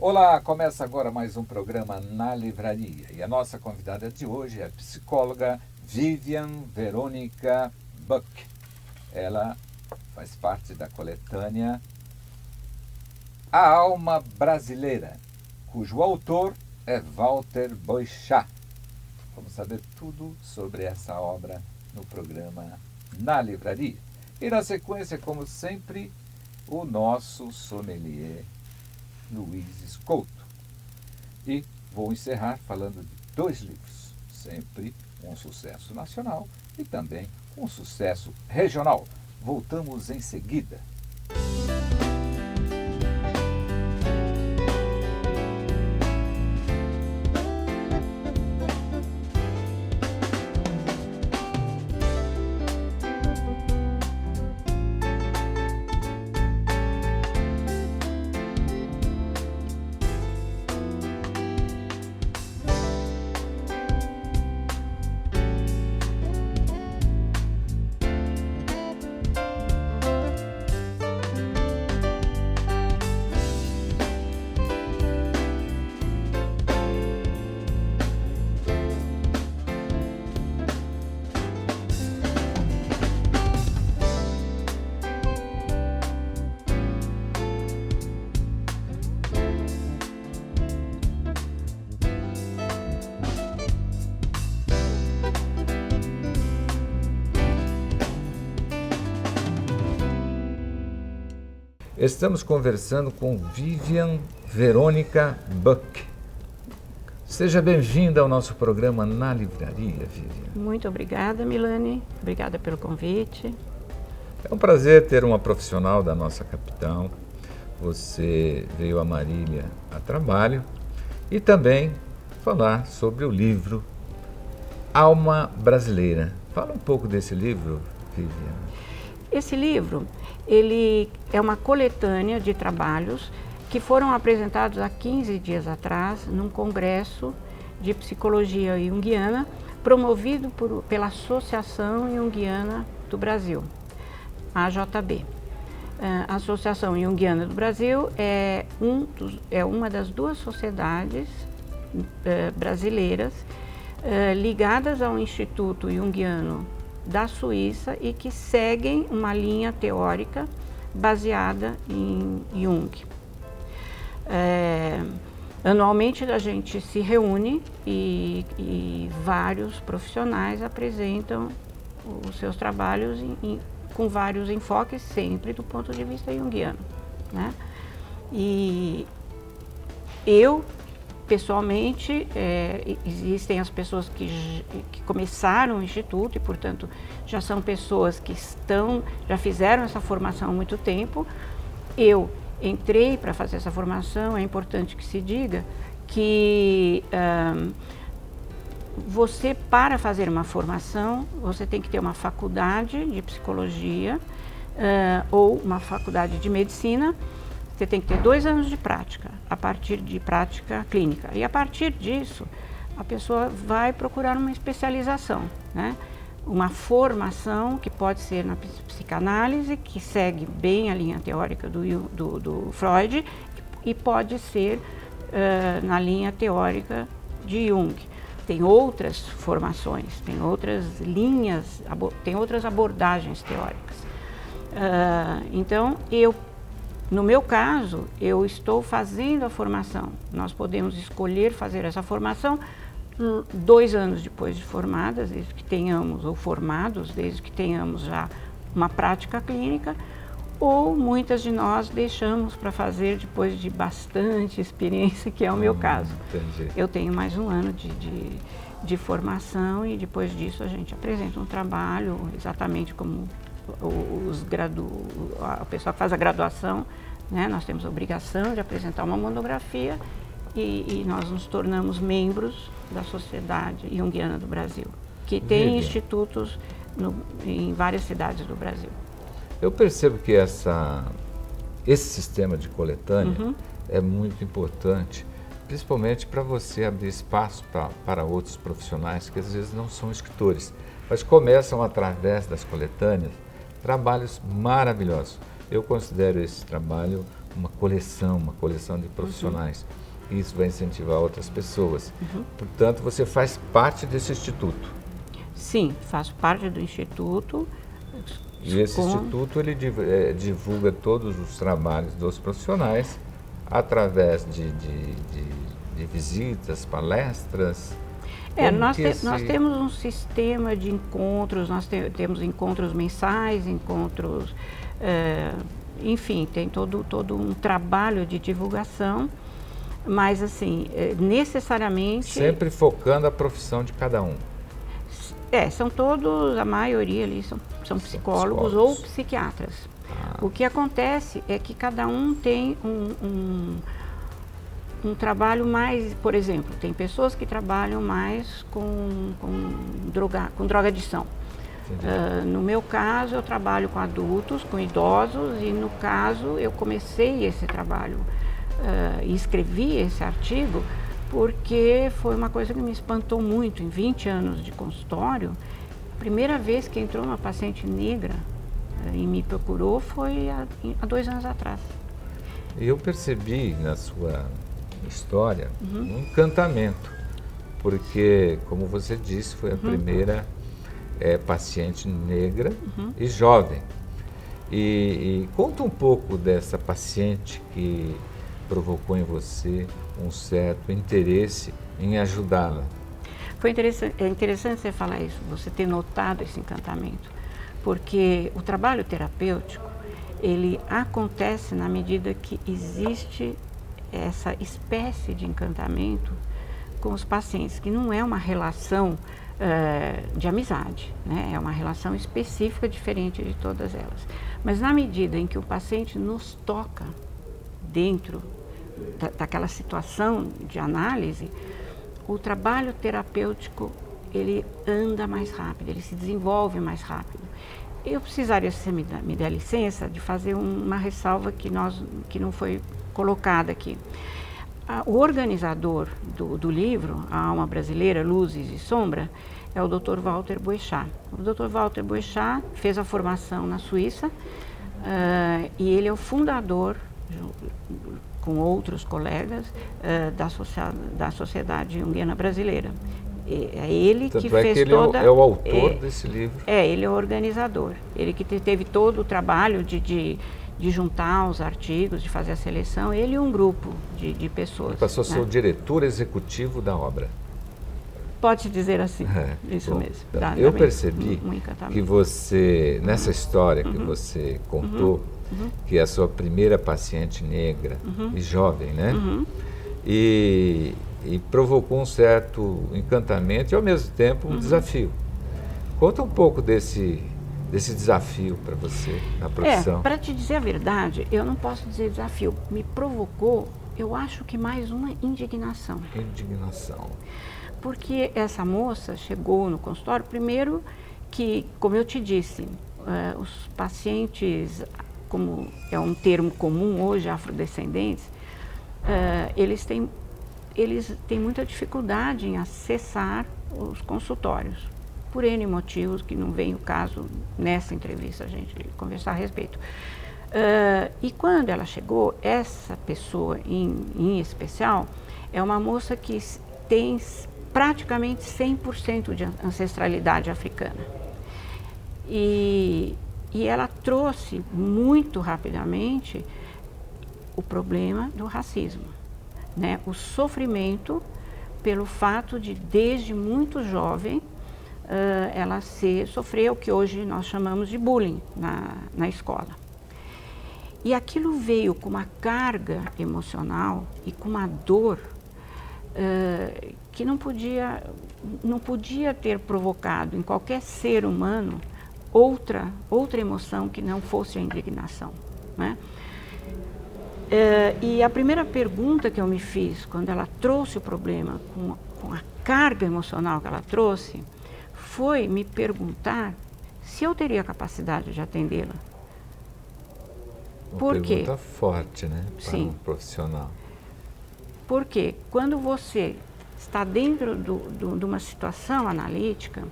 Olá, começa agora mais um programa Na Livraria. E a nossa convidada de hoje é a psicóloga Vivian Verônica Buck. Ela faz parte da coletânea A Alma Brasileira, cujo autor é Walter Boechat. Vamos saber tudo sobre essa obra no programa Na Livraria. E na sequência, como sempre, o nosso sommelier Luiz Couto. E vou encerrar falando de 2 livros, sempre um sucesso nacional e também um sucesso regional. Voltamos em seguida. Estamos conversando com Vivian Verônica Buck. Seja bem-vinda ao nosso programa Na Livraria, Vivian. Muito obrigada, Milani. Obrigada pelo convite. É um prazer ter uma profissional da nossa capital. Você veio a Marília a trabalho e também falar sobre o livro Alma Brasileira. Fala um pouco desse livro, Vivian. Esse livro, ele é uma coletânea de trabalhos que foram apresentados há 15 dias atrás num congresso de psicologia junguiana promovido pela Associação Junguiana do Brasil, a AJB. A Associação Junguiana do Brasil é uma das 2 sociedades brasileiras ligadas ao Instituto Junguiano da Suíça e que seguem uma linha teórica baseada em Jung. Anualmente a gente se reúne e vários profissionais apresentam os seus trabalhos com vários enfoques, sempre do ponto de vista junguiano, né? E eu, pessoalmente, existem as pessoas que começaram o Instituto e, portanto, já são pessoas que já fizeram essa formação há muito tempo. Eu entrei para fazer essa formação, é importante que se diga que você, para fazer uma formação, você tem que ter uma faculdade de psicologia ou uma faculdade de medicina. Você tem que ter 2 anos de prática, a partir de prática clínica. E a partir disso, a pessoa vai procurar uma especialização, né? Uma formação que pode ser na psicanálise, que segue bem a linha teórica do Freud, e pode ser na linha teórica de Jung. Tem outras formações, tem outras linhas, tem outras abordagens teóricas. Então, no meu caso, eu estou fazendo a formação. Nós podemos escolher fazer essa formação 2 anos depois de formadas, desde que tenhamos, ou formados, desde que tenhamos já uma prática clínica, ou muitas de nós deixamos para fazer depois de bastante experiência, que é o meu caso. Entendi. Eu tenho mais 1 ano de formação e depois disso a gente apresenta um trabalho exatamente como a pessoa que faz a graduação, né? Nós temos a obrigação de apresentar uma monografia e nós nos tornamos membros da Sociedade Junguiana do Brasil, que tem institutos em várias cidades do Brasil. Eu percebo que esse sistema de coletânea é muito importante, principalmente para você abrir espaço para outros profissionais que às vezes não são escritores, mas começam através das coletâneas trabalhos maravilhosos. Eu considero esse trabalho uma coleção de profissionais. Isso vai incentivar outras pessoas. Portanto, você faz parte desse instituto. Sim, faço parte do instituto. E esse instituto ele divulga todos os trabalhos dos profissionais através de visitas, palestras. Nós temos um sistema de encontros, temos encontros mensais, encontros, enfim, tem todo um trabalho de divulgação, mas assim, necessariamente... Sempre focando a profissão de cada um. São todos, a maioria ali são psicólogos ou psiquiatras. O que acontece é que cada um tem um trabalho mais, por exemplo, tem pessoas que trabalham mais com drogadição. No meu caso, eu trabalho com adultos, com idosos, e no caso eu comecei esse trabalho e escrevi esse artigo porque foi uma coisa que me espantou muito. Em 20 anos de consultório, a primeira vez que entrou uma paciente negra e me procurou foi há 2 anos atrás. Eu percebi na sua história um encantamento, porque, como você disse, foi a primeira paciente negra e jovem. E conta um pouco dessa paciente que provocou em você um certo interesse em ajudá-la. É interessante você falar isso, você ter notado esse encantamento, porque o trabalho terapêutico, ele acontece na medida que existe essa espécie de encantamento com os pacientes, que não é uma relação de amizade, né? É uma relação específica, diferente de todas elas. Mas na medida em que o paciente nos toca dentro daquela situação de análise, o trabalho terapêutico, ele anda mais rápido, ele se desenvolve mais rápido. Eu precisaria, se você me der licença, de fazer uma ressalva que não foi colocada aqui. O organizador do livro, A Alma Brasileira, Luzes e Sombra, é o Dr. Walter Boechat. O Dr. Walter Boechat fez a formação na Suíça e ele é o fundador, com outros colegas, da Sociedade Junguiana Brasileira. É ele que fez toda... é o autor desse livro. Ele é o organizador. Ele que teve todo o trabalho de juntar os artigos, de fazer a seleção, ele e um grupo de pessoas. Ele passou a ser o diretor executivo da obra. Pode-se dizer assim, isso bom, mesmo. Eu percebi que você, nessa história que você contou, que é a sua primeira paciente negra e jovem, né? E provocou um certo encantamento e, ao mesmo tempo, um desafio. Conta um pouco desse desafio para você na profissão. Para te dizer a verdade, eu não posso dizer desafio. Me provocou, eu acho que mais uma indignação. Indignação. Porque essa moça chegou no consultório, primeiro que, como eu te disse, os pacientes, como é um termo comum hoje, afrodescendentes, eles têm muita dificuldade em acessar os consultórios, por N motivos, que não vem o caso nessa entrevista a gente conversar a respeito. E quando ela chegou, essa pessoa em especial, é uma moça que tem praticamente 100% de ancestralidade africana. E ela trouxe muito rapidamente o problema do racismo, né? O sofrimento pelo fato de, desde muito jovem, ela sofrer o que hoje nós chamamos de bullying na escola. E aquilo veio com uma carga emocional e com uma dor que não podia ter provocado em qualquer ser humano outra emoção que não fosse a indignação, né? E a primeira pergunta que eu me fiz quando ela trouxe o problema com a carga emocional que ela trouxe foi me perguntar se eu teria capacidade de atendê-la. Uma pergunta forte, né, para um profissional. Porque quando você está dentro de uma situação analítica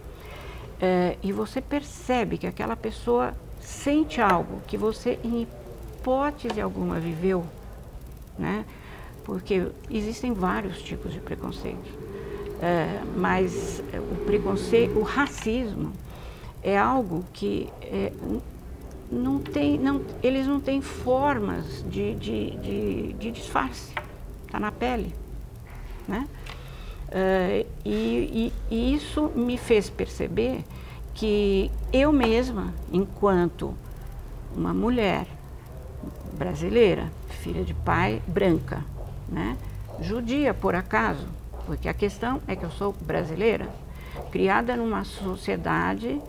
e você percebe que aquela pessoa sente algo que você, em hipótese alguma, viveu né? Porque existem vários tipos de preconceito, mas o preconceito, o racismo é algo que eles não têm formas de disfarce, está na pele, né? E isso me fez perceber que eu mesma, enquanto uma mulher brasileira, filha de pai branca, né? Judia por acaso, porque a questão é que eu sou brasileira, criada numa sociedade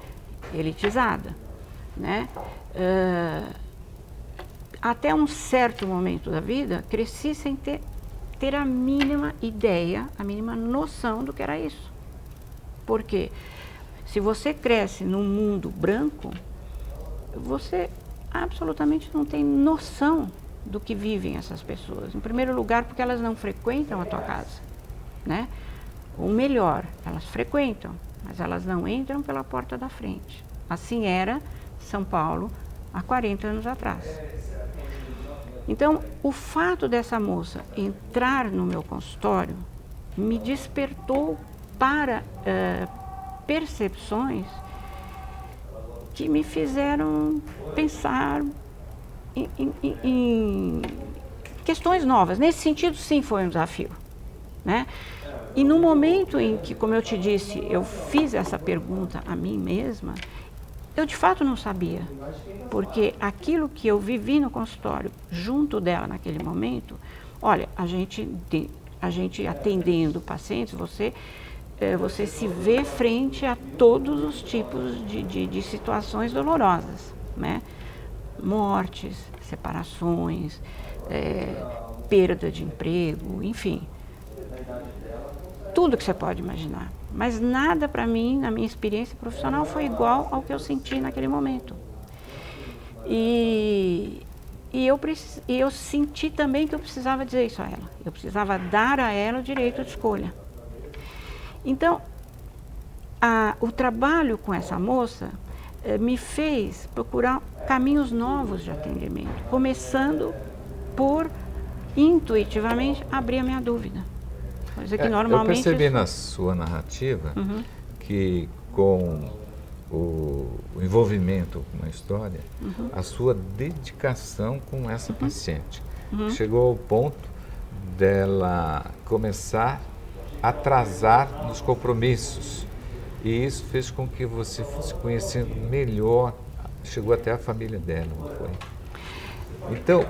elitizada, né? Até um certo momento da vida, cresci sem ter a mínima ideia, a mínima noção do que era isso. Porque se você cresce num mundo branco, você absolutamente não tem noção do que vivem essas pessoas. Em primeiro lugar, porque elas não frequentam a tua casa, né? Ou melhor, elas frequentam, mas elas não entram pela porta da frente. Assim era São Paulo há 40 anos atrás. Então, o fato dessa moça entrar no meu consultório me despertou para percepções que me fizeram pensar em questões novas. Nesse sentido, sim, foi um desafio, né? E no momento em que, como eu te disse, eu fiz essa pergunta a mim mesma, eu de fato não sabia, porque aquilo que eu vivi no consultório, junto dela naquele momento, olha, a gente atendendo pacientes, você se vê frente a todos os tipos de situações dolorosas, né? Mortes, separações, perda de emprego, enfim. Tudo que você pode imaginar. Mas nada para mim, na minha experiência profissional, foi igual ao que eu senti naquele momento. E eu senti também que eu precisava dizer isso a ela. Eu precisava dar a ela o direito de escolha. Então, o trabalho com essa moça me fez procurar caminhos novos de atendimento, começando por, intuitivamente, abrir a minha dúvida. Coisa que normalmente... Eu percebi na sua narrativa que com o envolvimento na história, a sua dedicação com essa paciente chegou ao ponto dela começar a atrasar nos compromissos, e isso fez com que você fosse conhecendo melhor, chegou até a família dela, não foi? Então,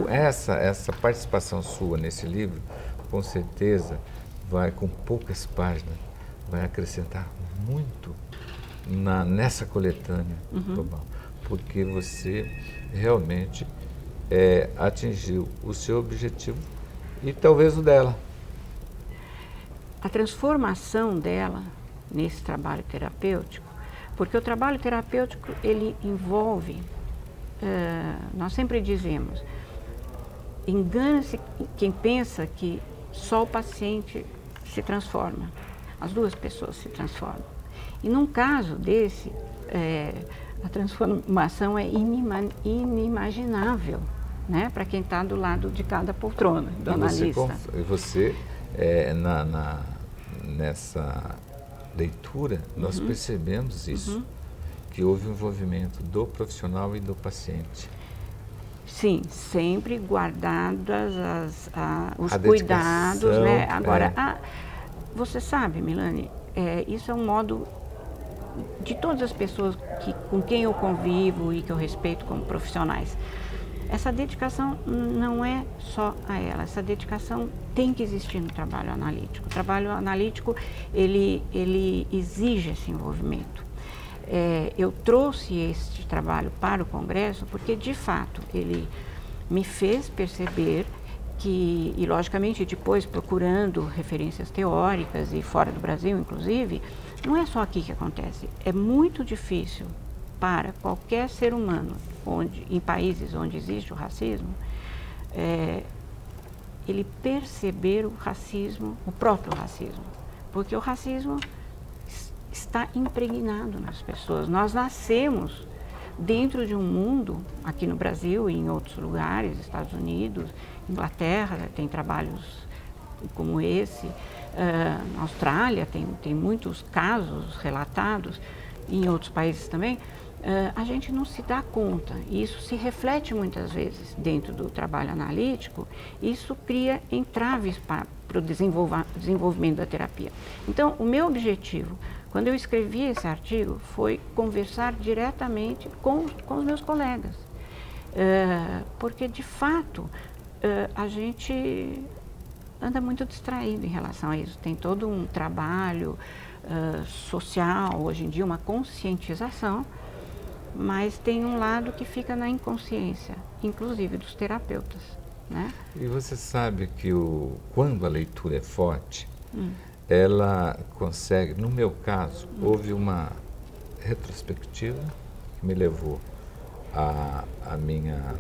essa participação sua nesse livro, com certeza, vai, com poucas páginas, vai acrescentar muito nessa coletânea global, porque você realmente atingiu o seu objetivo e talvez o dela. A transformação dela nesse trabalho terapêutico, porque o trabalho terapêutico, ele envolve, nós sempre dizemos, engana-se quem pensa que só o paciente se transforma, as duas pessoas se transformam. E num caso desse, a transformação é inimaginável, né, para quem está do lado de cada poltrona, do analista. E você, nessa leitura, nós percebemos isso, que houve um envolvimento do profissional e do paciente. Sim, sempre guardadas os cuidados, né? Agora, você sabe, Milani, isso é um modo de todas as pessoas com quem eu convivo e que eu respeito como profissionais. Essa dedicação não é só a ela, essa dedicação tem que existir no trabalho analítico. O trabalho analítico, ele exige esse envolvimento. Eu trouxe este trabalho para o Congresso porque, de fato, ele me fez perceber que, e logicamente depois procurando referências teóricas e fora do Brasil, inclusive, não é só aqui que acontece. É muito difícil para qualquer ser humano, em países onde existe o racismo, ele perceber o racismo, o próprio racismo, porque o racismo está impregnado nas pessoas. Nós nascemos dentro de um mundo, aqui no Brasil e em outros lugares, Estados Unidos, Inglaterra, tem trabalhos como esse, na Austrália tem muitos casos relatados, e em outros países também, a gente não se dá conta, e isso se reflete muitas vezes dentro do trabalho analítico, e isso cria entraves para o desenvolvimento da terapia. Então, o meu objetivo, quando eu escrevi esse artigo, foi conversar diretamente com os meus colegas, porque de fato a gente anda muito distraído em relação a isso. Tem todo um trabalho social, hoje em dia, uma conscientização, mas tem um lado que fica na inconsciência, inclusive dos terapeutas, né? E você sabe que quando a leitura é forte, ela consegue, no meu caso, houve uma retrospectiva que me levou à minha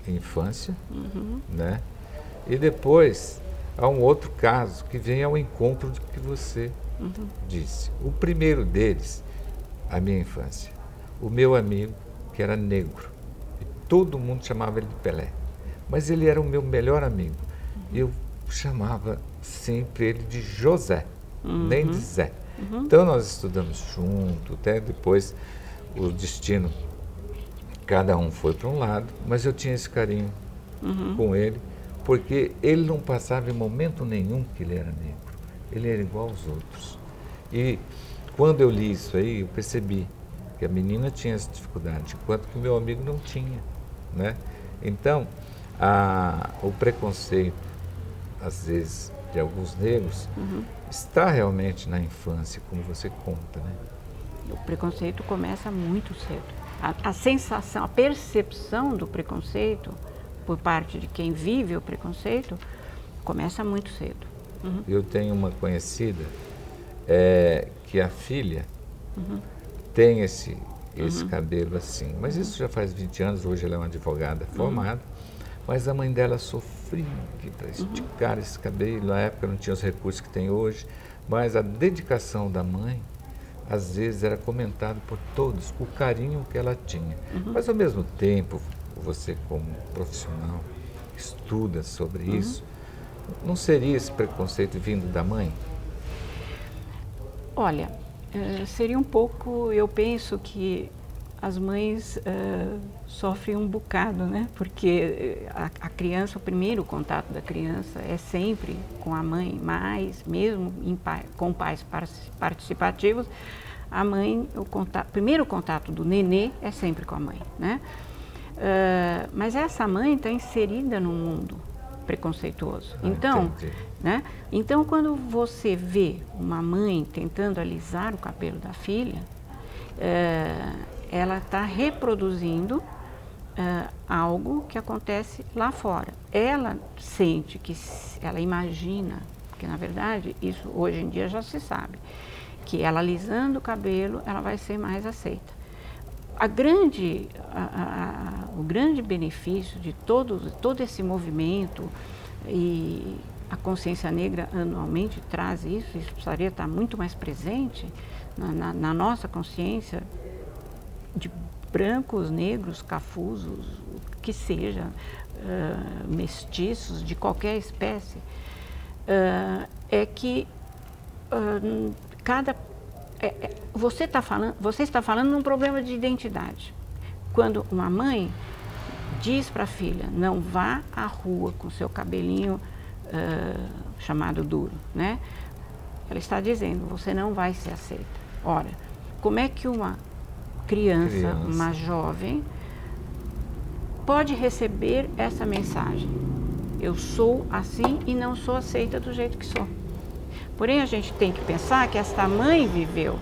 infância, né? E depois há um outro caso que vem ao encontro do que você disse. O primeiro deles, a minha infância. O meu amigo, que era negro, e todo mundo chamava ele de Pelé, mas ele era o meu melhor amigo. Eu chamava sempre ele de José, nem de Zé. Então nós estudamos junto, até depois o destino, cada um foi para um lado, mas eu tinha esse carinho com ele, porque ele não passava em momento nenhum que ele era negro, ele era igual aos outros. E quando eu li isso aí, eu percebi que a menina tinha essa dificuldade, enquanto que o meu amigo não tinha, né? Então, o preconceito, às vezes, de alguns negros, está realmente na infância, como você conta, né? O preconceito começa muito cedo. A sensação, a percepção do preconceito, por parte de quem vive o preconceito, começa muito cedo. Eu tenho uma conhecida que a filha tem esse cabelo assim, mas isso já faz 20 anos, hoje ela é uma advogada formada, mas a mãe dela sofria para esticar esse cabelo, na época não tinha os recursos que tem hoje, mas a dedicação da mãe, às vezes era comentado por todos, o carinho que ela tinha. Mas ao mesmo tempo, você como profissional estuda sobre isso, não seria esse preconceito vindo da mãe? Olha, seria um pouco, eu penso que as mães sofrem um bocado, né? Porque a criança, o primeiro contato da criança é sempre com a mãe, mas mesmo com pais participativos, a mãe, o primeiro contato do nenê é sempre com a mãe, né? Mas essa mãe está inserida num mundo preconceituoso. Então, né? Então, quando você vê uma mãe tentando alisar o cabelo da filha, ela está reproduzindo algo que acontece lá fora. Ela sente ela imagina, porque na verdade isso hoje em dia já se sabe, que ela alisando o cabelo, ela vai ser mais aceita. O grande benefício de todo esse movimento, e a consciência negra anualmente traz isso precisaria estar muito mais presente na nossa consciência, de brancos, negros, cafusos, o que seja, mestiços, de qualquer espécie, é que você está falando num problema de identidade. Quando uma mãe diz para a filha, não vá à rua com seu cabelinho chamado duro, né? Ela está dizendo, você não vai ser aceita. Ora, como é que uma criança, uma jovem, pode receber essa mensagem? Eu sou assim e não sou aceita do jeito que sou. Porém, a gente tem que pensar que esta mãe viveu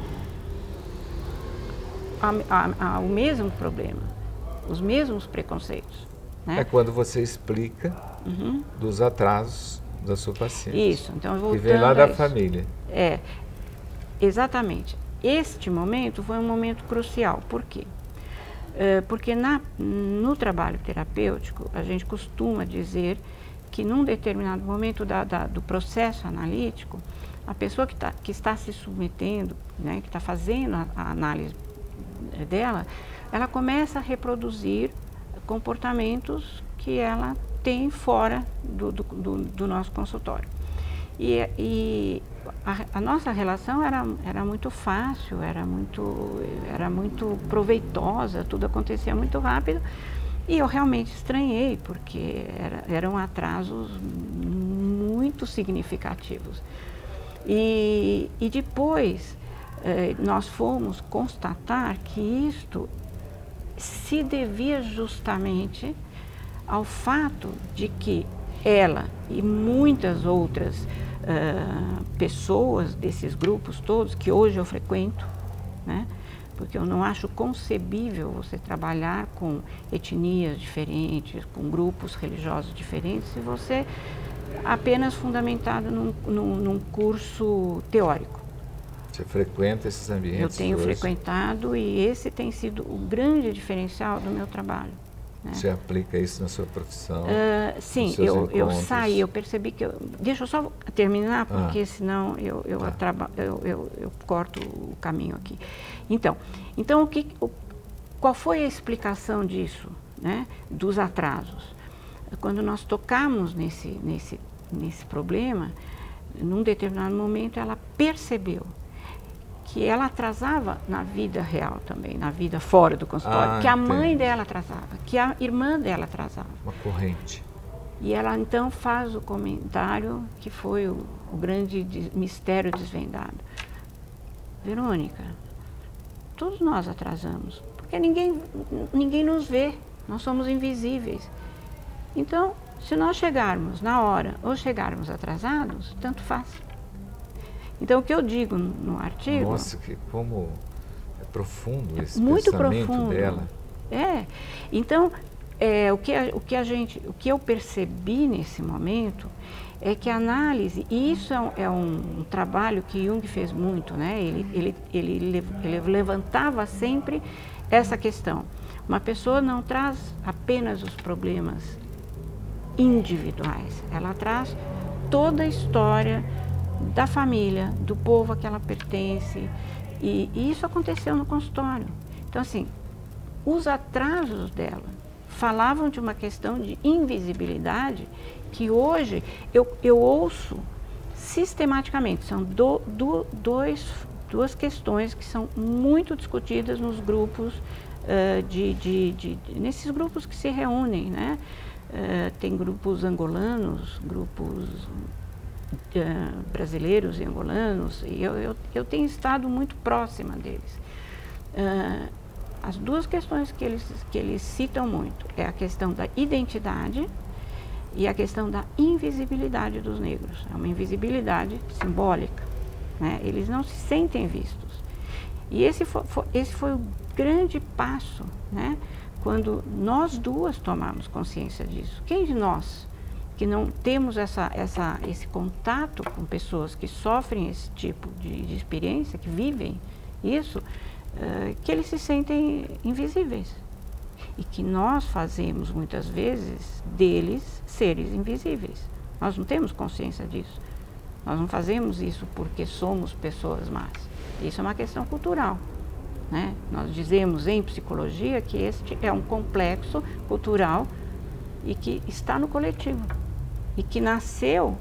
o mesmo problema, os mesmos preconceitos, né? É quando você explica dos atrasos da sua paciente. Isso, então voltando que vem lá da família. Exatamente. Este momento foi um momento crucial. Por quê? Porque no trabalho terapêutico, a gente costuma dizer que num determinado momento do processo analítico, a pessoa que está se submetendo, né, que está fazendo a análise dela, ela começa a reproduzir comportamentos que ela tem fora do nosso consultório. E a nossa relação era muito fácil, era muito proveitosa, tudo acontecia muito rápido. E eu realmente estranhei, porque eram atrasos muito significativos. E depois nós fomos constatar que isto se devia justamente ao fato de que ela e muitas outras pessoas desses grupos todos, que hoje eu frequento, né? Porque eu não acho concebível você trabalhar com etnias diferentes, com grupos religiosos diferentes, se você apenas fundamentado num curso teórico. Você frequenta esses ambientes? Eu tenho hoje? frequentado, e esse tem sido o grande diferencial do meu trabalho. Né? Você aplica isso na sua profissão? Sim, eu saí, eu percebi que... Deixa eu só terminar, porque senão eu corto o caminho aqui. Então qual foi a explicação disso, né, dos atrasos? Quando nós tocamos nesse problema, num determinado momento ela percebeu que ela atrasava na vida real também, na vida fora do consultório, que a mãe dela atrasava, que a irmã dela atrasava. Uma corrente. E ela então faz o comentário que foi o grande mistério desvendado. Verônica, todos nós atrasamos, porque ninguém nos vê, nós somos invisíveis. Então, se nós chegarmos na hora ou chegarmos atrasados, tanto faz. Então, o que eu digo no artigo... Nossa, como é profundo esse muito pensamento profundo dela. Então, o que eu percebi nesse momento é que a análise, e isso é um trabalho que Jung fez muito, né? Ele levantava sempre essa questão. Uma pessoa não traz apenas os problemas individuais, ela traz toda a história da família, do povo a que ela pertence, e isso aconteceu no consultório. Então, assim, os atrasos dela falavam de uma questão de invisibilidade que hoje eu ouço sistematicamente. São duas questões que são muito discutidas nos grupos, nesses grupos que se reúnem, né? Tem grupos angolanos, grupos brasileiros e angolanos, e eu tenho estado muito próxima deles. As duas questões que eles citam muito é a questão da identidade e a questão da invisibilidade dos negros. É uma invisibilidade simbólica, né? Eles não se sentem vistos. E esse foi o grande passo, né? Quando nós duas tomamos consciência disso. Quem de nós que não temos esse contato com pessoas que sofrem esse tipo de experiência, que vivem isso, que eles se sentem invisíveis? E que nós fazemos, muitas vezes, deles seres invisíveis. Nós não temos consciência disso. Nós não fazemos isso porque somos pessoas más. Isso é uma questão cultural, né? Nós dizemos em psicologia que este é um complexo cultural e que está no coletivo. E que nasceu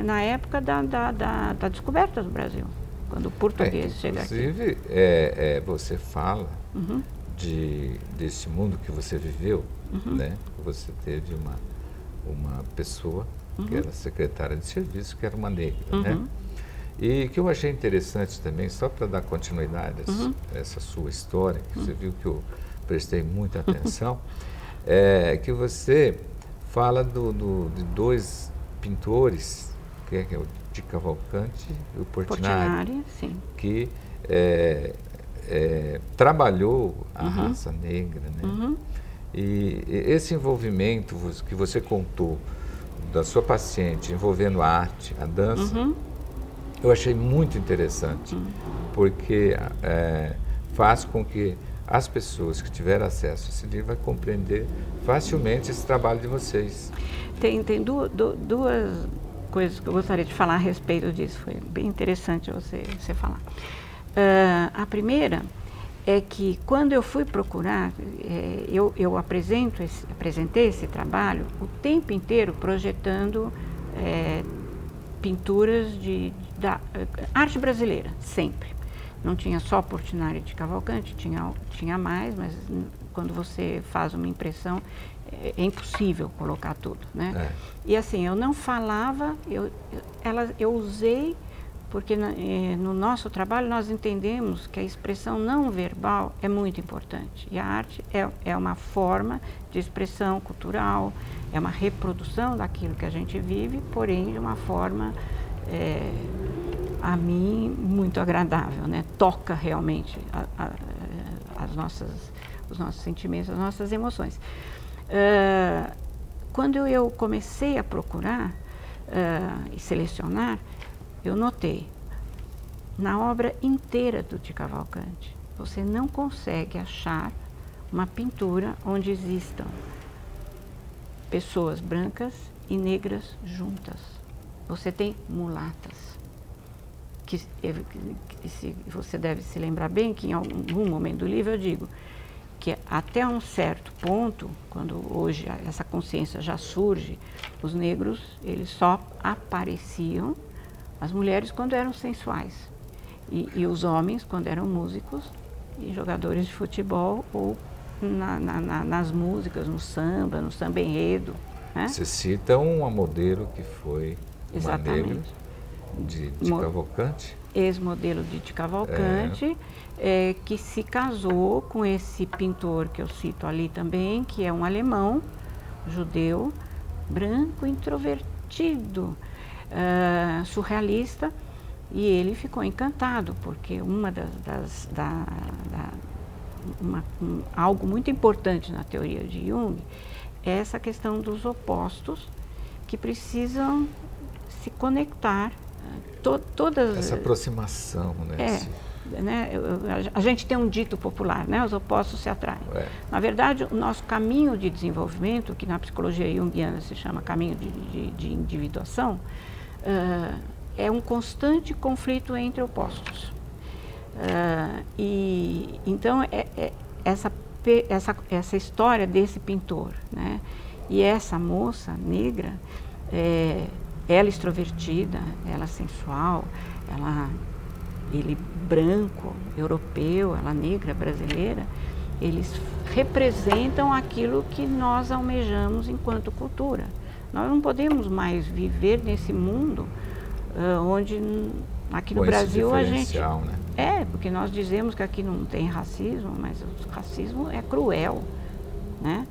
na época da descoberta do Brasil, quando o português chega aqui. Inclusive, você fala desse mundo que você viveu, né? Você teve uma pessoa que era secretária de serviço, que era uma negra, né? E que eu achei interessante também, só para dar continuidade a essa sua história, que você viu que eu prestei muita atenção, que você fala de dois pintores, que é o de Cavalcante e o Portinari, sim. Que trabalhou a raça negra, né? E esse envolvimento que você contou da sua paciente envolvendo a arte, a dança, eu achei muito interessante, porque faz com que as pessoas que tiverem acesso a esse livro vão compreender facilmente esse trabalho de vocês. Tem duas coisas que eu gostaria de falar a respeito disso. Foi bem interessante você falar. A primeira é que quando eu fui procurar, eu apresentei esse trabalho o tempo inteiro projetando pinturas da arte brasileira, sempre. Não tinha só Portinari de Cavalcanti, tinha mais, mas quando você faz uma impressão, é impossível colocar tudo, né? E assim, eu não falava, eu usei, porque no nosso trabalho nós entendemos que a expressão não verbal é muito importante. E a arte é uma forma de expressão cultural, é uma reprodução daquilo que a gente vive, porém de uma forma, a mim, muito agradável, né? Toca realmente os nossos sentimentos, as nossas emoções. Quando eu comecei a procurar e selecionar, eu notei, na obra inteira do de Cavalcanti, você não consegue achar uma pintura onde existam pessoas brancas e negras juntas. Você tem mulatas, que se você deve se lembrar bem, que em algum momento do livro eu digo que até um certo ponto, quando hoje essa consciência já surge, os negros, eles só apareciam, as mulheres quando eram sensuais, e os homens quando eram músicos e jogadores de futebol, ou nas músicas, no samba enredo. Né? Você cita uma modelo que foi uma negra de Cavalcanti? Ex-modelo de Cavalcanti, que se casou com esse pintor que eu cito ali também, que é um alemão, judeu, branco, introvertido, surrealista, e ele ficou encantado, porque algo muito importante na teoria de Jung é essa questão dos opostos que precisam se conectar. Essa aproximação, né? A gente tem um dito popular, né? Os opostos se atraem. Na verdade, o nosso caminho de desenvolvimento, que na psicologia junguiana se chama caminho de individuação, é um constante conflito entre opostos. E então essa história desse pintor, né? E essa moça negra, ela extrovertida, ela sensual, ele branco, europeu, ela negra, brasileira, eles representam aquilo que nós almejamos enquanto cultura. Nós não podemos mais viver nesse mundo onde aqui no Brasil a gente... Né? Porque nós dizemos que aqui não tem racismo, mas o racismo é cruel, né?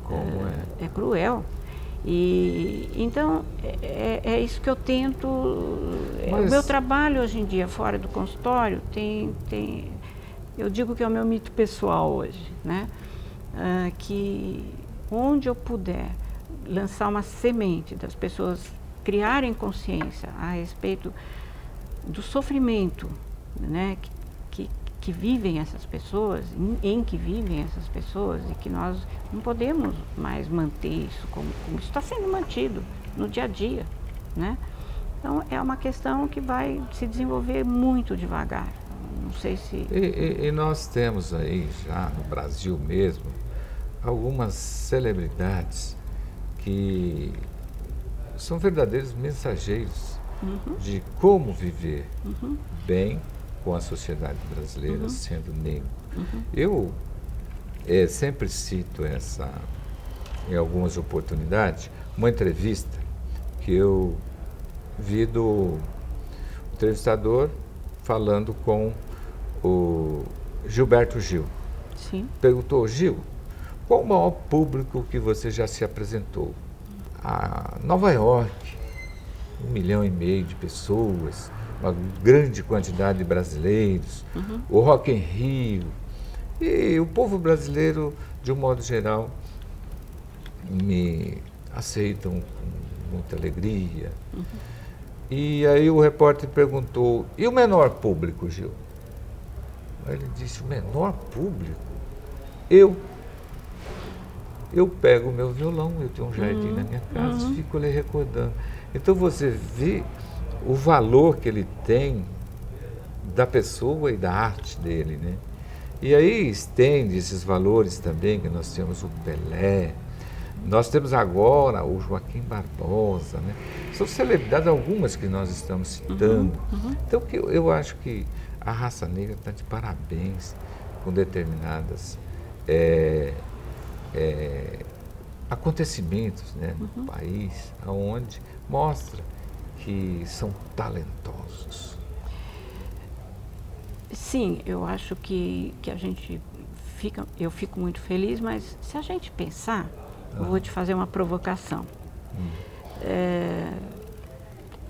Como é cruel. E então é isso que eu tento. O meu trabalho hoje em dia fora do consultório eu digo que é o meu mito pessoal hoje, né? Que onde eu puder lançar uma semente das pessoas criarem consciência a respeito do sofrimento, né, que vivem essas pessoas, em que vivem essas pessoas, e que nós não podemos mais manter isso como está sendo mantido no dia a dia, né? Então é uma questão que vai se desenvolver muito devagar. Não sei se... E nós temos aí já no Brasil mesmo algumas celebridades que são verdadeiros mensageiros de como viver bem com a sociedade brasileira sendo negro. Eu sempre cito em algumas oportunidades, uma entrevista que eu vi do entrevistador falando com o Gilberto Gil. Sim. Perguntou: Gil, qual o maior público que você já se apresentou? A Nova York, 1,5 milhão de pessoas, uma grande quantidade de brasileiros, o Rock in Rio, e o povo brasileiro, de um modo geral, me aceitam com muita alegria. E aí o repórter perguntou: e o menor público, Gil? Aí ele disse: o menor público? Eu pego o meu violão, eu tenho um jardim na minha casa, fico ali recordando. Então você vê o valor que ele tem da pessoa e da arte dele, né? E aí estende esses valores também, que nós temos o Pelé, nós temos agora o Joaquim Barbosa, né? São celebridades algumas que nós estamos citando. Então eu acho que a raça negra está de parabéns com determinadas acontecimentos, né, no país, onde mostra que são talentosos. Sim, eu acho que a gente eu fico muito feliz, mas se a gente pensar, eu vou te fazer uma provocação.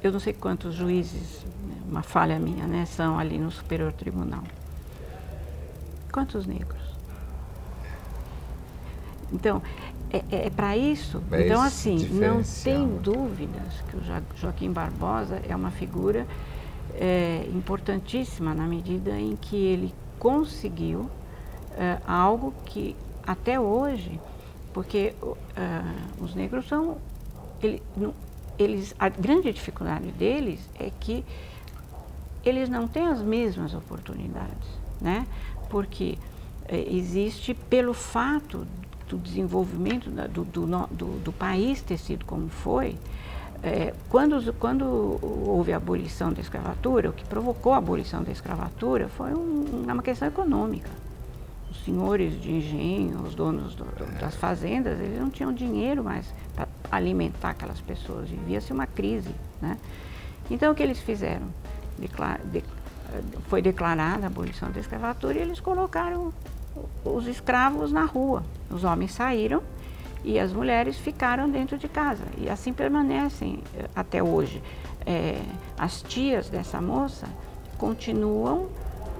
Eu não sei quantos juízes, uma falha minha, né, são ali no Superior Tribunal. Quantos negros? Então, é para isso. Então, assim, não tem dúvidas que o Joaquim Barbosa é uma figura importantíssima na medida em que ele conseguiu algo que até hoje, porque os negros são, a grande dificuldade deles é que eles não têm as mesmas oportunidades, né? Porque existe, pelo fato do desenvolvimento do país ter sido como foi, quando houve a abolição da escravatura, o que provocou a abolição da escravatura foi uma questão econômica. Os senhores de engenho, os donos das fazendas, eles não tinham dinheiro mais para alimentar aquelas pessoas, vivia-se uma crise, né? Então o que eles fizeram? Foi declarada a abolição da escravatura e eles colocaram os escravos na rua. Os homens saíram e as mulheres ficaram dentro de casa. E assim permanecem até hoje. As tias dessa moça continuam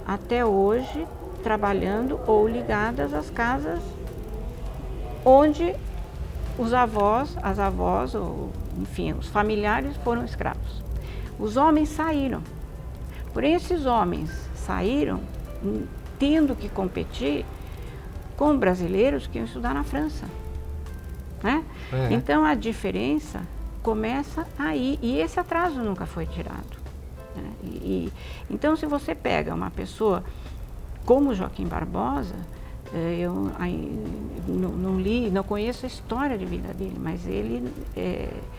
até hoje trabalhando ou ligadas às casas onde os avós, as avós, ou enfim, os familiares foram escravos. Os homens saíram. Porém, esses homens saíram tendo que competir com brasileiros que iam estudar na França, né? Então a diferença começa aí, e esse atraso nunca foi tirado, né? Então, se você pega uma pessoa como Joaquim Barbosa, eu não li, não conheço a história de vida dele, mas ele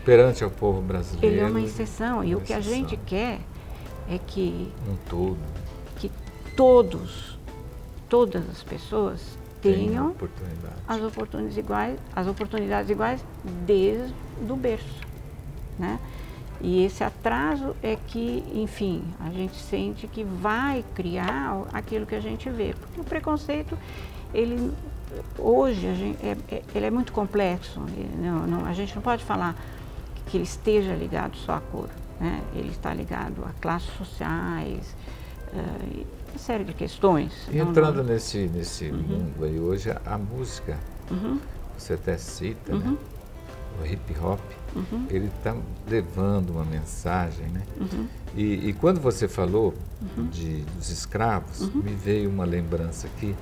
perante ao povo brasileiro, ele é uma exceção, e o que a gente quer é que que todas as pessoas tenham as oportunidades iguais desde o berço, né? E esse atraso é que, enfim, a gente sente que vai criar aquilo que a gente vê, porque o preconceito, ele hoje ele é muito complexo. A gente não pode falar que ele esteja ligado só à cor, né? Ele está ligado a classes sociais, uma série de questões. E entrando nesse mundo aí, hoje a música, você até cita, né? O hip hop, ele está levando uma mensagem, né? E quando você falou dos escravos, me veio uma lembrança aqui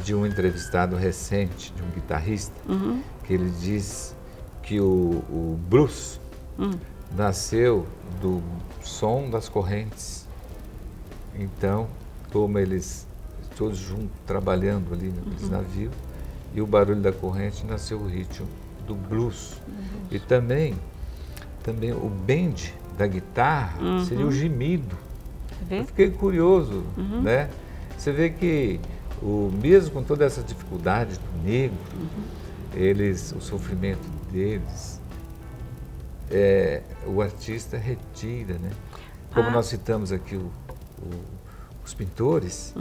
de um entrevistado recente, de um guitarrista, que ele diz que o blues nasceu do som das correntes. Então, como eles todos juntos trabalhando ali naqueles navios, e o barulho da corrente nasceu o ritmo do blues. E também o bend da guitarra seria o gemido. Eu fiquei curioso, né? Você vê que mesmo com toda essa dificuldade do negro, o sofrimento deles, o artista retira, né? Como nós citamos aqui os pintores,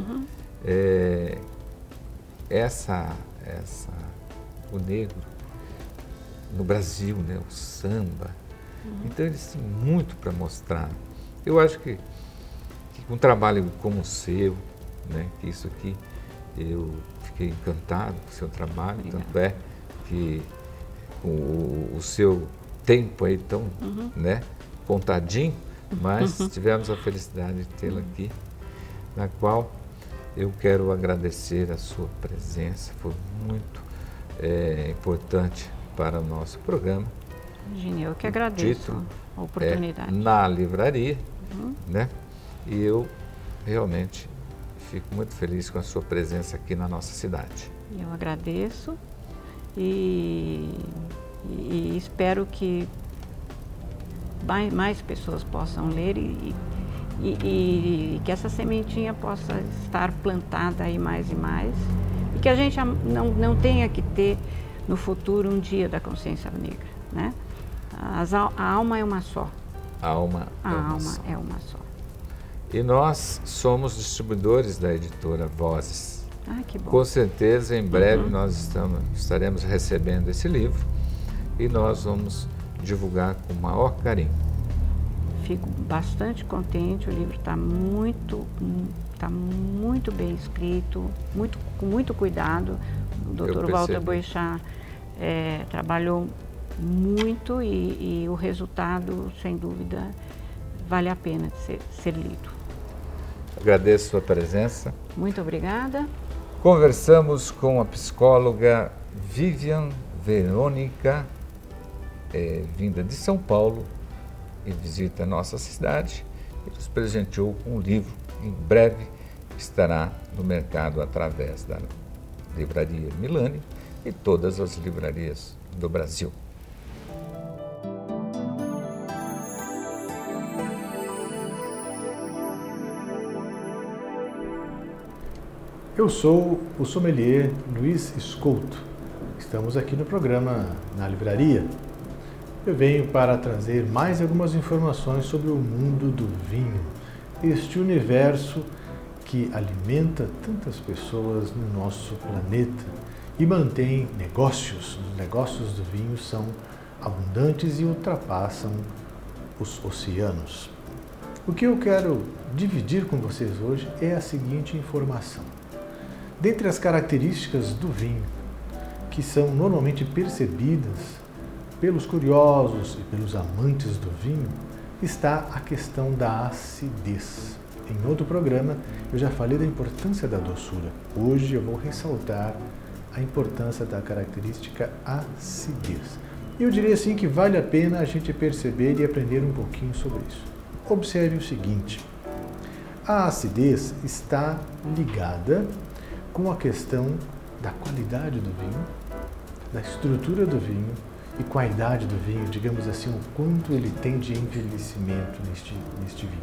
o negro no Brasil, né, o samba. Então eles têm muito para mostrar. Eu acho que um trabalho como o seu, né, que isso aqui, eu fiquei encantado com o seu trabalho. Obrigada. Tanto é que o seu tempo aí tão, né, contadinho, mas tivemos a felicidade de tê-la aqui, na qual eu quero agradecer a sua presença, foi muito importante para o nosso programa. Imagina, eu que agradeço a oportunidade. Na livraria, né? E eu realmente fico muito feliz com a sua presença aqui na nossa cidade. Eu agradeço e espero que mais pessoas possam ler e que essa sementinha possa estar plantada aí mais e mais, e que a gente não tenha que ter no futuro um dia da consciência negra, né? A alma é uma só. A alma é uma só. E nós somos distribuidores da editora Vozes. Ah, que bom. Com certeza, em breve nós estaremos recebendo esse livro e nós vamos divulgar com o maior carinho. Fico bastante contente, o livro está muito bem escrito, com muito cuidado. O Dr. Walter Boechat trabalhou muito e o resultado, sem dúvida, vale a pena de ser lido. Agradeço a sua presença. Muito obrigada. Conversamos com a psicóloga Vivian Verônica, vinda de São Paulo, e visita a nossa cidade e nos presenteou com um livro que em breve estará no mercado através da Livraria Milani e todas as livrarias do Brasil. Eu sou o sommelier Luiz Escolto. Estamos aqui no programa Na Livraria. Eu venho para trazer mais algumas informações sobre o mundo do vinho, este universo que alimenta tantas pessoas no nosso planeta e mantém negócios. Os negócios do vinho são abundantes e ultrapassam os oceanos. O que eu quero dividir com vocês hoje é a seguinte informação. Dentre as características do vinho, que são normalmente percebidas pelos curiosos e pelos amantes do vinho, está a questão da acidez. Em outro programa, eu já falei da importância da doçura. Hoje eu vou ressaltar a importância da característica acidez. E eu diria assim que vale a pena a gente perceber e aprender um pouquinho sobre isso. Observe o seguinte, a acidez está ligada com a questão da qualidade do vinho, da estrutura do vinho, e com a idade do vinho, digamos assim, o quanto ele tem de envelhecimento neste vinho.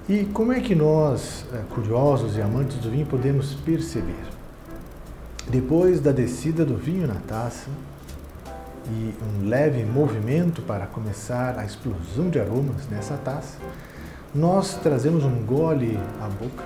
E como é que nós, curiosos e amantes do vinho, podemos perceber? Depois da descida do vinho na taça e um leve movimento para começar a explosão de aromas nessa taça, nós trazemos um gole à boca.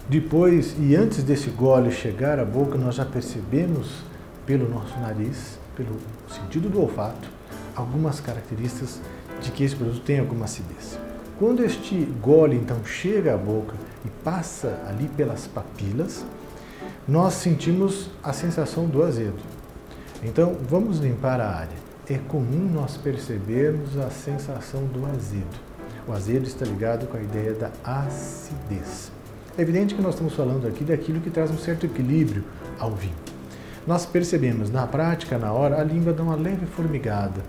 Depois, e antes desse gole chegar à boca, nós já percebemos pelo nosso nariz, pelo sentido do olfato, algumas características de que esse produto tem alguma acidez. Quando este gole então chega à boca e passa ali pelas papilas, nós sentimos a sensação do azedo. Então vamos limpar a área. É comum nós percebermos a sensação do azedo. O azedo está ligado com a ideia da acidez. É evidente que nós estamos falando aqui daquilo que traz um certo equilíbrio ao vinho. Nós percebemos na prática, na hora, a língua dá uma leve formigada,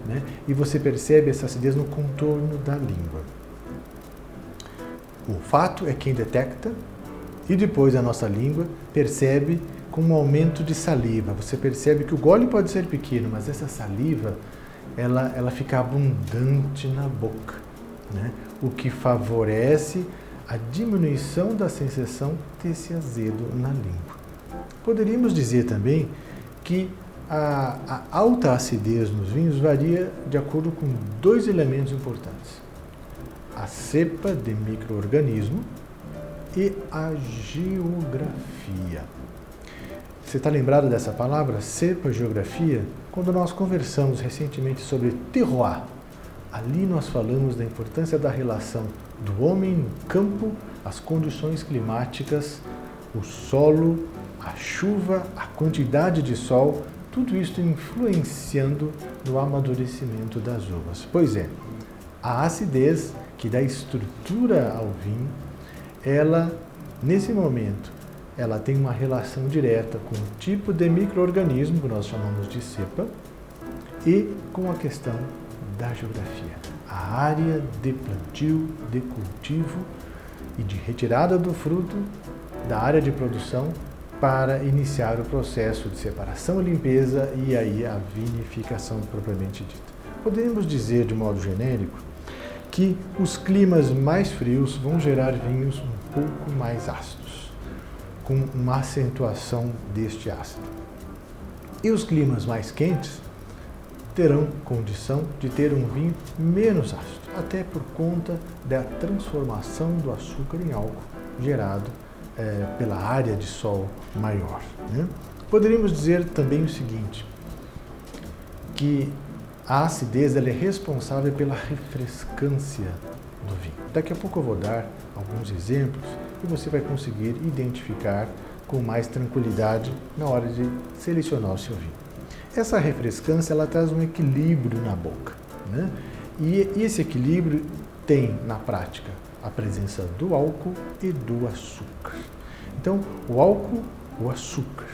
né? E você percebe essa acidez no contorno da língua. O olfato é quem detecta e depois a nossa língua percebe com um aumento de saliva. Você percebe que o gole pode ser pequeno, mas essa saliva ela fica abundante na boca, né? O que favorece a diminuição da sensação desse azedo na língua. Poderíamos dizer também que a alta acidez nos vinhos varia de acordo com dois elementos importantes. A cepa de micro-organismo e a geografia. Você está lembrado dessa palavra, cepa, geografia? Quando nós conversamos recentemente sobre terroir, ali nós falamos da importância da relação do homem no campo, as condições climáticas, o solo, a chuva, a quantidade de sol, tudo isso influenciando no amadurecimento das uvas. Pois é, a acidez que dá estrutura ao vinho, ela, nesse momento, ela tem uma relação direta com o tipo de micro-organismo, que nós chamamos de cepa, e com a questão da geografia. A área de plantio, de cultivo e de retirada do fruto da área de produção para iniciar o processo de separação e limpeza e aí a vinificação propriamente dita. Poderíamos dizer de modo genérico que os climas mais frios vão gerar vinhos um pouco mais ácidos, com uma acentuação deste ácido. E os climas mais quentes terão condição de ter um vinho menos ácido, até por conta da transformação do açúcar em álcool gerado pela área de sol maior. Né? Poderíamos dizer também o seguinte, que a acidez ela é responsável pela refrescância do vinho. Daqui a pouco eu vou dar alguns exemplos e você vai conseguir identificar com mais tranquilidade na hora de selecionar o seu vinho. Essa refrescância ela traz um equilíbrio na boca, né? E esse equilíbrio tem, na prática, a presença do álcool e do açúcar. Então, o álcool, o açúcar,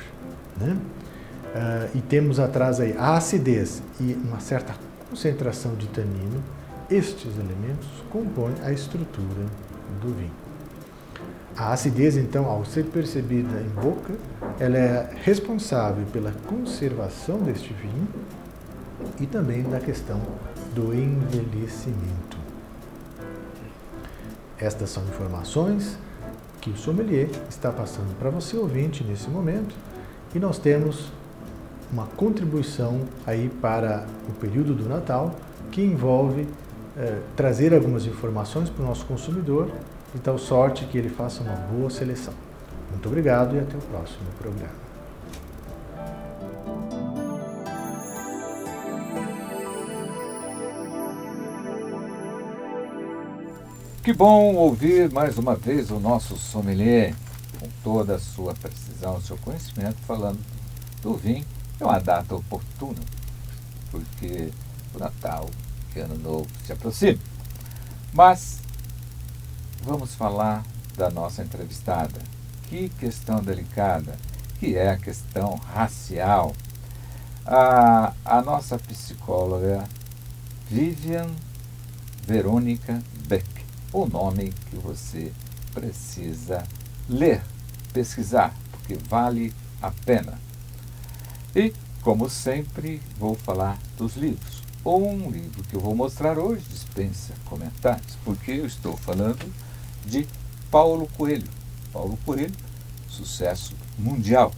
né? E temos atrás aí a acidez e uma certa concentração de tanino. Estes elementos compõem a estrutura do vinho. A acidez, então, ao ser percebida em boca, ela é responsável pela conservação deste vinho e também da questão do envelhecimento. Estas são informações que o sommelier está passando para você, ouvinte, nesse momento, e nós temos uma contribuição aí para o período do Natal que envolve trazer algumas informações para o nosso consumidor, de tal sorte que ele faça uma boa seleção. Muito obrigado e até o próximo programa. Que bom ouvir mais uma vez o nosso sommelier, com toda a sua precisão, seu conhecimento, falando do vinho. É uma data oportuna, porque o Natal e Ano Novo se aproximam. Mas vamos falar da nossa entrevistada. Que questão delicada, que é a questão racial. A nossa psicóloga Vivian Verônica Beck, o nome que você precisa ler, pesquisar, porque vale a pena. E, como sempre, vou falar dos livros. Um livro que eu vou mostrar hoje dispensa comentários, porque eu estou falando de Paulo Coelho. Paulo Coelho, sucesso mundial.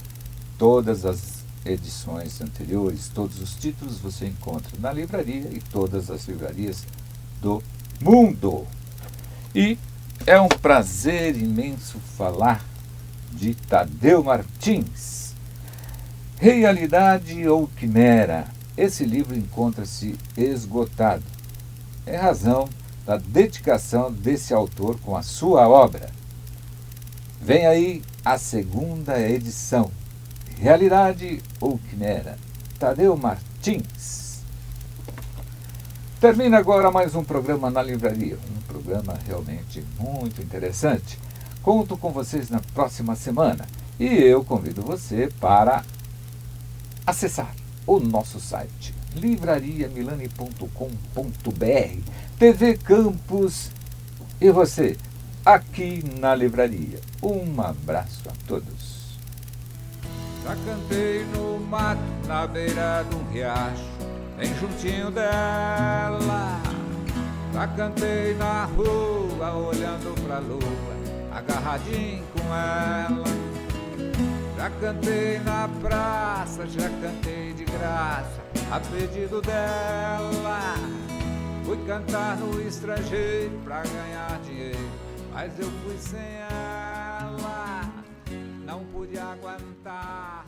Todas as edições anteriores, todos os títulos você encontra na livraria e todas as livrarias do mundo. E é um prazer imenso falar de Tadeu Martins. Realidade ou Quimera? Esse livro encontra-se esgotado. É razão da dedicação desse autor com a sua obra. Vem aí a segunda edição. Realidade ou Quimera? Tadeu Martins. Termina agora mais um programa na livraria. Um programa realmente muito interessante. Conto com vocês na próxima semana. E eu convido você para acessar o nosso site livrariamilani.com.br, TV Campus e você aqui na livraria. Um abraço a todos. Já cantei no mato, na beira de um riacho, bem juntinho dela. Já cantei na rua, olhando pra lua, agarradinho com ela. Já cantei na praça, já cantei de graça, a pedido dela. Fui cantar no estrangeiro pra ganhar dinheiro, mas eu fui sem ela. Não pude aguentar